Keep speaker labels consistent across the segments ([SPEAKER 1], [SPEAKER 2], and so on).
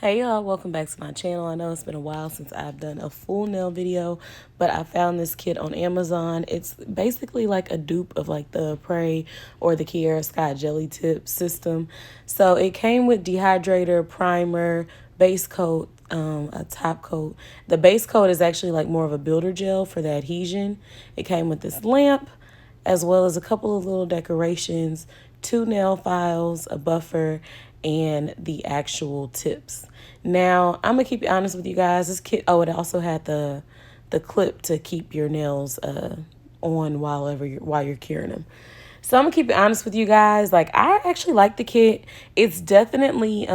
[SPEAKER 1] Hey y'all, welcome back to my channel. I know it's been a while since I've done a full nail video, but I found this kit on Amazon. It's basically like a dupe of like the Apres or the Kiara Sky Jelly tip system. So it came with dehydrator, primer, base coat, a top coat. The base coat is actually like more of a builder gel for the adhesion. It came with this lamp, as well as a couple of little decorations, 2 nail files, a buffer, and the actual tips. Now, I'm going to keep it honest with you guys. This kit, oh, it also had the clip to keep your nails on while you're curing them. So I'm going to keep it honest with you guys. Like, I actually like the kit. It's definitely,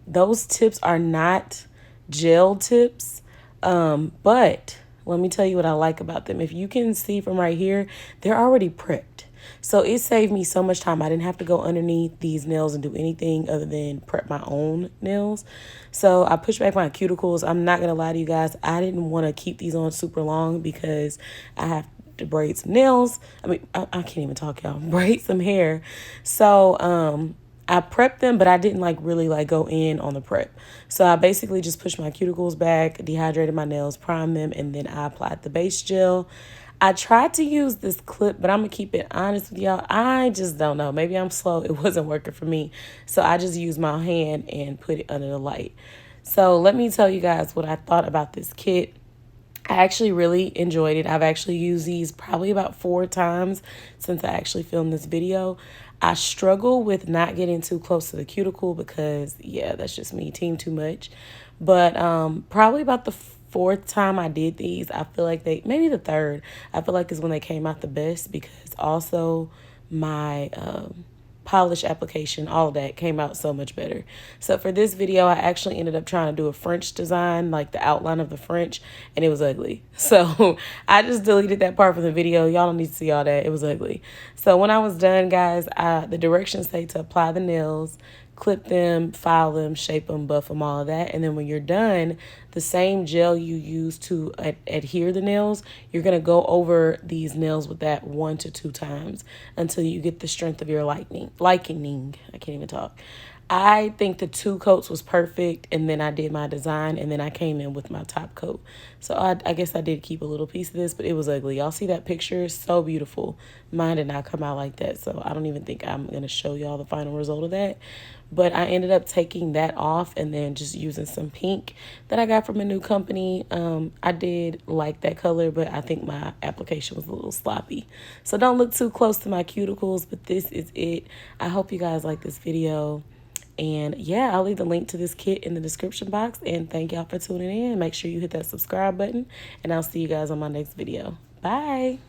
[SPEAKER 1] those tips are not gel tips, but let me tell you what I like about them. If you can see from right here, they're already prepped. So it saved me so much time. I didn't have to go underneath these nails and do anything other than prep my own nails. So I pushed back my cuticles. I'm not going to lie to you guys. I didn't want to keep these on super long because I have to braid some nails. I mean, I can't even talk, y'all. Braid some hair. So, I prepped them, but I didn't really go in on the prep. So I basically just pushed my cuticles back, dehydrated my nails, primed them, and then I applied the base gel. I tried to use this clip, but I'm going to keep it honest with y'all. I just don't know. Maybe I'm slow. It wasn't working for me. So I just used my hand and put it under the light. So let me tell you guys what I thought about this kit. I actually really enjoyed it. I've actually used these probably about 4 times since I actually filmed this video. I struggle with not getting too close to the cuticle because, yeah, that's just me, team too much. But probably about the 4th time I did these, I feel like maybe the 3rd, I feel like is when they came out the best, because also my polish application, all of that came out so much better. So for this video, I actually ended up trying to do a French design, like the outline of the French, and it was ugly. So I just deleted that part from the video. Y'all don't need to see all that. It was ugly. So when I was done, guys, the directions say to apply the nails, clip them, file them, shape them, buff them, all of that. And then when you're done, the same gel you use to adhere the nails, you're going to go over these nails with that 1 to 2 times until you get the strength of your liking. I can't even talk. I think the 2 coats was perfect, and then I did my design, and then I came in with my top coat. So I guess I did keep a little piece of this, but it was ugly. Y'all see that picture? So beautiful. Mine did not come out like that, so I don't even think I'm going to show y'all the final result of that. But I ended up taking that off and then just using some pink that I got from a new company. I did like that color, but I think my application was a little sloppy. So don't look too close to my cuticles, but this is it. I hope you guys like this video. And yeah, I'll leave the link to this kit in the description box. And thank y'all for tuning in. Make sure you hit that subscribe button. And I'll see you guys on my next video. Bye.